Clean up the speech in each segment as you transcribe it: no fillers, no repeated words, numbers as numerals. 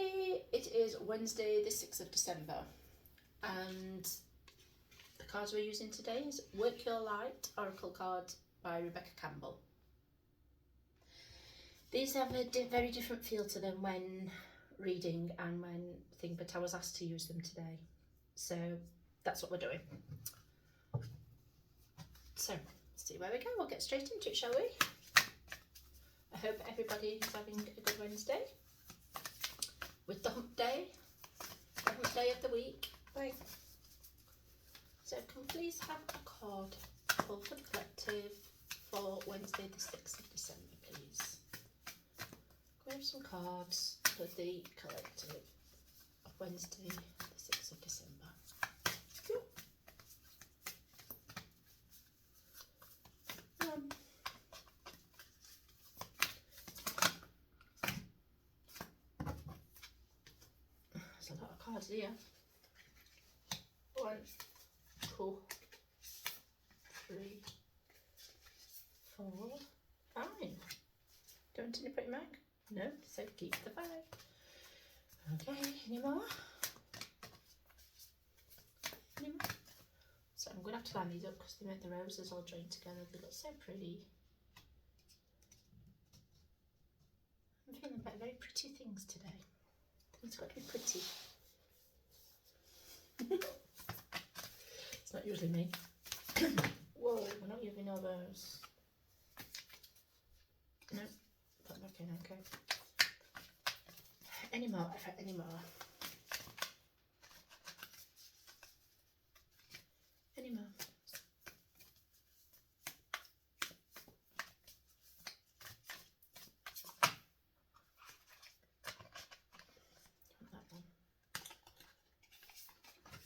everybody, it is Wednesday the 6th of December and the cards we're using today is Work Your Light Oracle card by Rebecca Cambell. These have a very different feel to them when reading and when thing, but I was asked to use them today, so that's what we're doing. So let's see where we go. We'll get straight into it, shall we? I hope everybody is having a good Wednesday with the hump day of the week. Right. So can we please have a card pull for the collective for Wednesday the 6th of December, please? Grab some cards for the collective of Wednesday the 6th of December. There's a lot of cards here. 1, 2, 3, 4, 5. Don't you put your mark? No, so keep the 5. Okay, any more? Any more? So I'm going to have to line these up because they make the roses all join together. They look so pretty. I'm feeling about very pretty things today. It's got to be pretty. It's not usually me. Whoa, we're not using all those. No, put back in, okay. Any more? Any more? Any more? That one.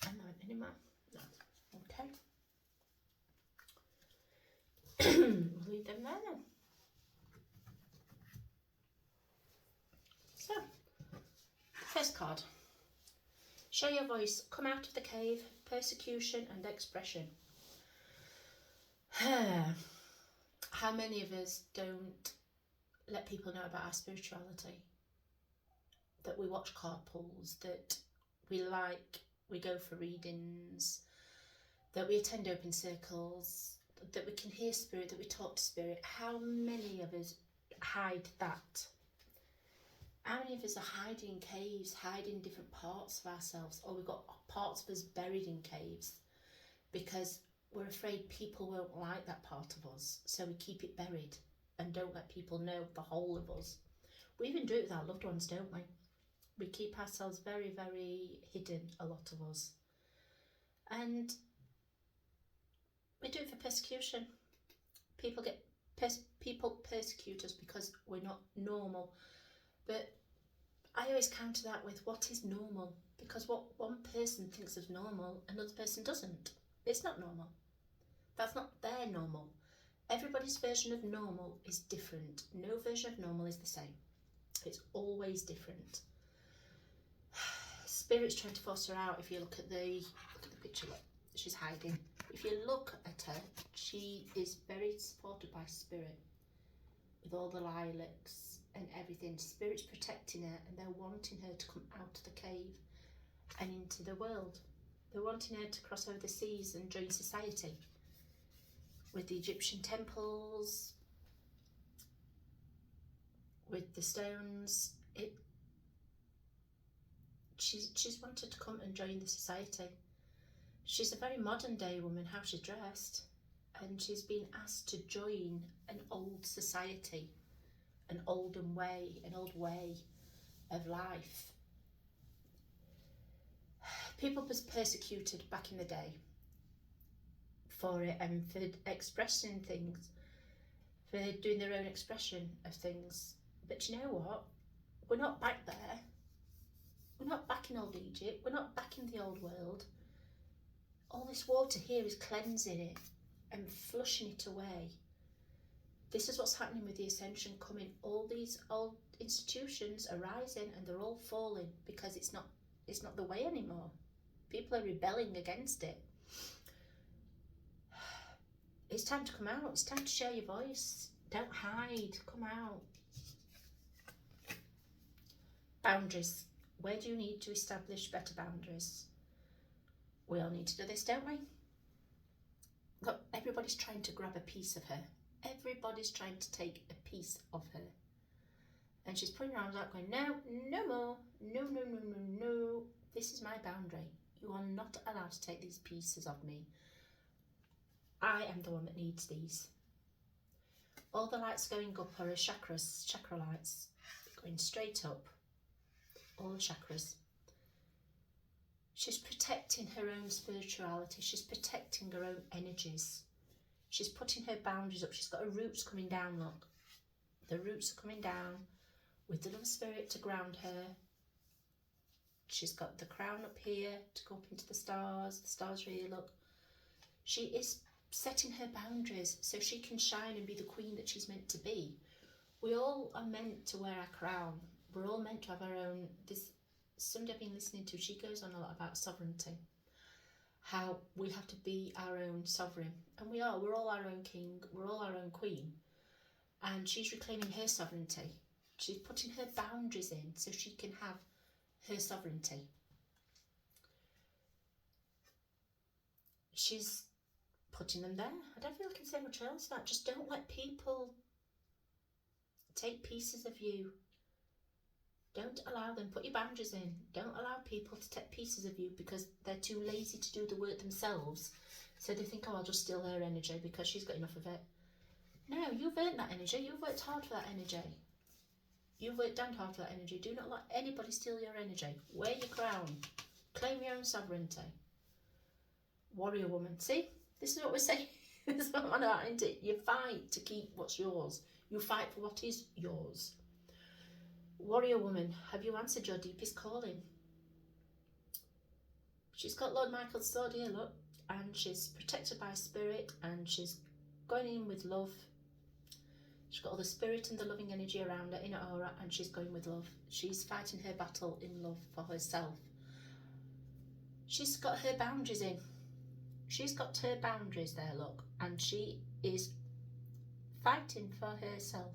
And then any more? No. Okay. We'll leave them there then. So, first card. Share your voice. Come out of the cave. Persecution and expression. How many of us don't let people know about our spirituality? That we watch card pulls, that we go for readings, that we attend open circles, that we can hear spirit, that we talk to spirit. How many of us hide that? How many of us are hiding in caves, hiding different parts of ourselves, or we've got parts of us buried in caves because we're afraid people won't like that part of us, so we keep it buried and don't let people know the whole of us. We even do it with our loved ones, don't we? We keep ourselves very, very hidden, a lot of us. And we do it for persecution. People persecute us because we're not normal. But I always counter that with what is normal, because what one person thinks is normal, another person doesn't. It's not normal. That's not their normal. Everybody's version of normal is different. No version of normal is the same. It's always different. Spirit's trying to force her out. If you look at the picture, look, she's hiding. If you look at her, she is very supported by spirit with all the lilacs and everything. Spirit's protecting her and they're wanting her to come out of the cave and into the world. They're wanting her to cross over the seas and join society with the Egyptian temples, with the stones. She's wanted to come and join the society. She's a very modern day woman, how she's dressed, and she's been asked to join an old society, an old way of life. People was persecuted back in the day for it and for expressing things, for doing their own expression of things. But you know what? We're not back there. We're not back in old Egypt. We're not back in the old world. All this water here is cleansing it and flushing it away. This is what's happening with the ascension coming. All these old institutions are rising and they're all falling because it's not the way anymore. People are rebelling against it. It's time to come out. It's time to share your voice. Don't hide. Come out. Boundaries. Where do you need to establish better boundaries? We all need to do this, don't we? Look, everybody's trying to grab a piece of her. Everybody's trying to take a piece of her. And she's putting her arms out going, no, no more, no, no, no, no, no. This is my boundary. You are not allowed to take these pieces of me. I am the one that needs these. All the lights going up are her chakras, chakra lights, going straight up. All the chakras. She's protecting her own spirituality. She's protecting her own energies. She's putting her boundaries up. She's got her roots coming down, look. The roots are coming down with the love spirit to ground her. She's got the crown up here to go up into the stars. The stars are here, look. She is setting her boundaries so she can shine and be the queen that she's meant to be. We all are meant to wear our crown. We're all meant to have our own. This somebody I've been listening to, she goes on a lot about sovereignty. How we have to be our own sovereign. And we are. We're all our own king. We're all our own queen. And she's reclaiming her sovereignty. She's putting her boundaries in so she can have her sovereignty. She's putting them there. I don't feel I can say much else than that. Just don't let people take pieces of you. Don't allow them. Put your boundaries in. Don't allow people to take pieces of you because they're too lazy to do the work themselves. So they think, oh, I'll just steal her energy because she's got enough of it. No, you've earned that energy. You've worked hard for that energy. You've worked damn hard for that energy. Do not let anybody steal your energy. Wear your crown. Claim your own sovereignty. Warrior woman. See? This is what we're saying. This is what I'm on about, isn't it? You fight to keep what's yours. You fight for what is yours. Warrior woman, have you answered your deepest calling? She's got Lord Michael's sword here, look. And she's protected by spirit. And she's going in with love. She's got all the spirit and the loving energy around her in her aura. And she's going with love. She's fighting her battle in love for herself. She's got her boundaries in. She's got her boundaries there, look. And she is fighting for herself.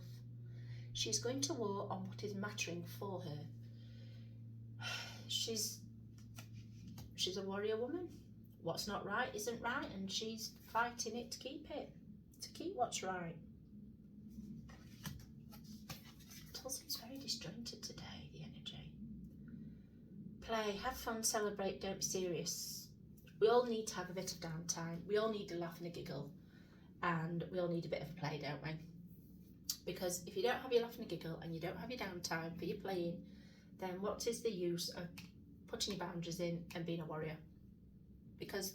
She's going to war on what is mattering for her. She's a warrior woman. What's not right isn't right, and she's fighting it to keep what's right. It all seems very disjointed today, the energy. Play, have fun, celebrate, don't be serious. We all need to have a bit of downtime. We all need a laugh and a giggle. And we all need a bit of play, don't we? Because if you don't have your laugh and a giggle and you don't have your downtime for your playing, then what is the use of putting your boundaries in and being a warrior? Because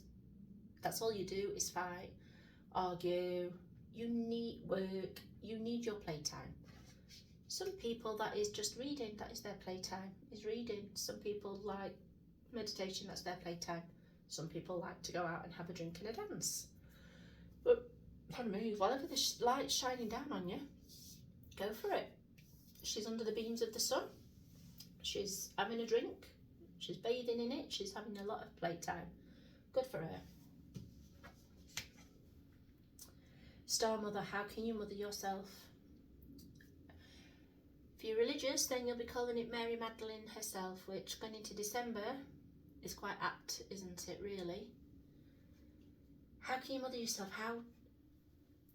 that's all you do is fight, argue. You need work. You need your playtime. Some people, that is just reading. That is their playtime, is reading. Some people like meditation. That's their playtime. Some people like to go out and have a drink and a dance. But pardon me, whatever the light's shining down on you, go for it. She's under the beams of the sun. She's having a drink. She's bathing in it. She's having a lot of playtime. Good for her. Star Mother, how can you mother yourself? If you're religious, then you'll be calling it Mary Magdalene herself, which going into December is quite apt, isn't it, really? How can you mother yourself?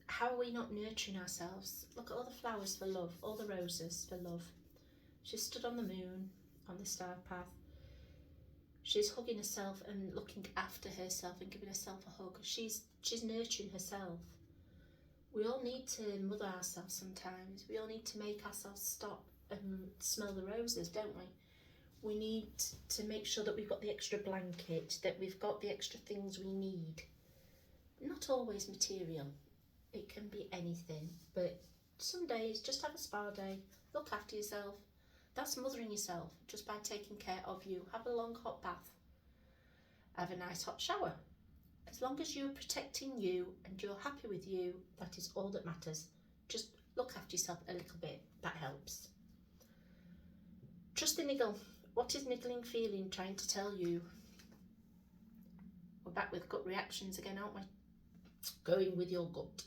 How are we not nurturing ourselves? Look at all the flowers for love, all the roses for love. She's stood on the moon, on the star path. She's hugging herself and looking after herself and giving herself a hug. She's nurturing herself. We all need to mother ourselves sometimes. We all need to make ourselves stop and smell the roses, don't we? We need to make sure that we've got the extra blanket, that we've got the extra things we need. Not always material. It can be anything, but some days just have a spa day, look after yourself. That's mothering yourself, just by taking care of you. Have a long hot bath, have a nice hot shower. As long as you're protecting you and you're happy with you, that is all that matters. Just look after yourself a little bit, that helps. Trust the niggle. What is niggling feeling trying to tell you? We're back with gut reactions again, aren't we? Going with your gut.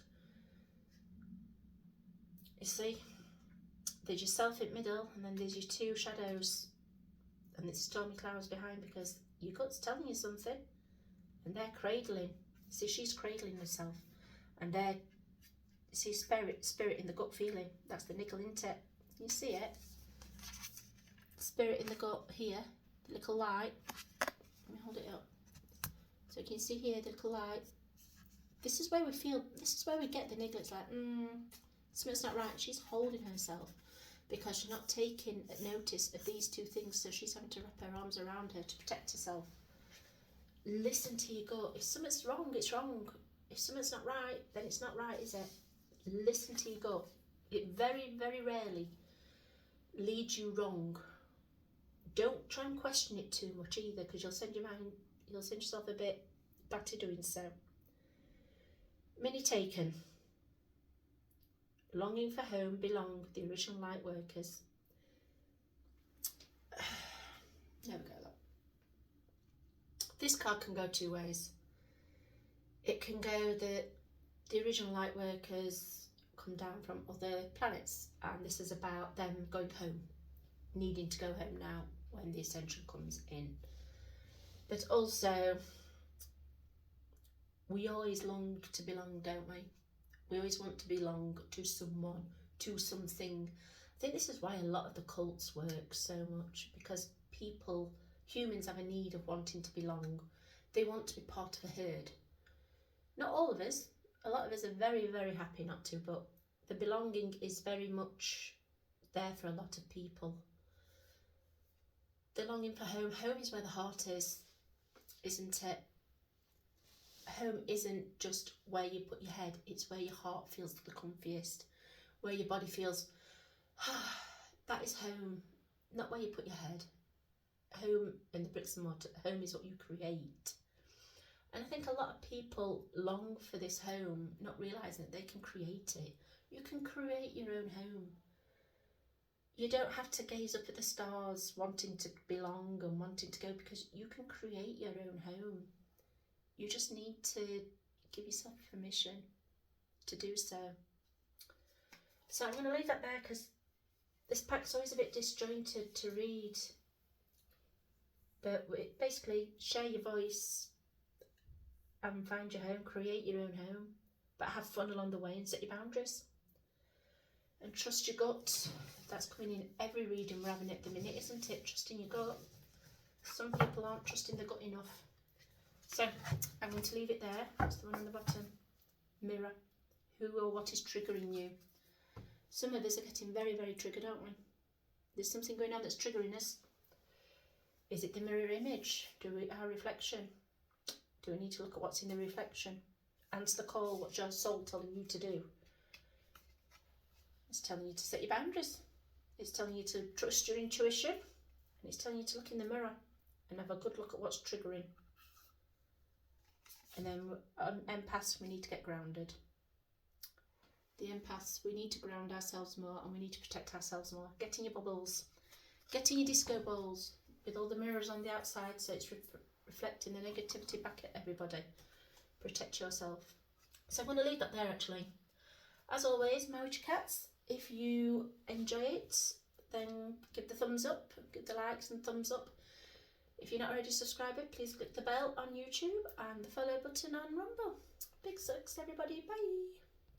You see, there's yourself in the middle, and then there's your two shadows and it's stormy clouds behind because your gut's telling you something, and they're cradling. See, she's cradling herself, and they're, see, spirit in the gut feeling. That's the nickel, isn't it? You see it? Spirit in the gut here, the little light. Let me hold it up. So you can see here the little light. This is where we feel, this is where we get the niggle. It's like, something's not right. She's holding herself because she's not taking notice of these two things. So she's having to wrap her arms around her to protect herself. Listen to your gut. If something's wrong, it's wrong. If something's not right, then it's not right, is it? Listen to your gut. It very, very rarely leads you wrong. Don't try and question it too much either, because you'll send yourself a bit batty doing so. Mini taken. Longing for home, belong, the original light workers. There we go. Look. This card can go two ways. It can go that the original light workers come down from other planets, and this is about them going home, needing to go home now when the ascension comes in. But also, we always long to belong, don't we? We always want to belong to someone, to something. I think this is why a lot of the cults work so much, because people, humans, have a need of wanting to belong. They want to be part of a herd. Not all of us. A lot of us are very, very happy not to, but the belonging is very much there for a lot of people. The longing for home. Home is where the heart is, isn't it? Home isn't just where you put your head, it's where your heart feels the comfiest, where your body feels, that is home, not where you put your head. Home in the bricks and mortar, home is what you create. And I think a lot of people long for this home, not realising that they can create it. You can create your own home. You don't have to gaze up at the stars wanting to belong and wanting to go, because you can create your own home. You just need to give yourself permission to do so. So I'm going to leave that there, because this pack's always a bit disjointed to read. But basically, share your voice and find your home, create your own home, but have fun along the way and set your boundaries. And trust your gut. That's coming in every reading we're having at the minute, isn't it? Trusting your gut. Some people aren't trusting their gut enough. So I'm going to leave it there. That's the one on the bottom. Mirror. Who or what is triggering you? Some of us are getting very, very triggered, aren't we? There's something going on that's triggering us. Is it the mirror image? Our reflection? Do we need to look at what's in the reflection? Answer the call. What's your soul telling you to do? It's telling you to set your boundaries. It's telling you to trust your intuition. And it's telling you to look in the mirror and have a good look at what's triggering. And then on empaths, we need to get grounded. The empaths, we need to ground ourselves more, and we need to protect ourselves more. Get in your bubbles. Get in your disco balls with all the mirrors on the outside, so it's reflecting the negativity back at everybody. Protect yourself. So I'm going to leave that there, actually. As always, my witchy cats, if you enjoy it, then give the thumbs up, give the likes and thumbs up. If you're not already a subscriber, please click the bell on YouTube and the follow button on Rumble. Big sucks, everybody. Bye.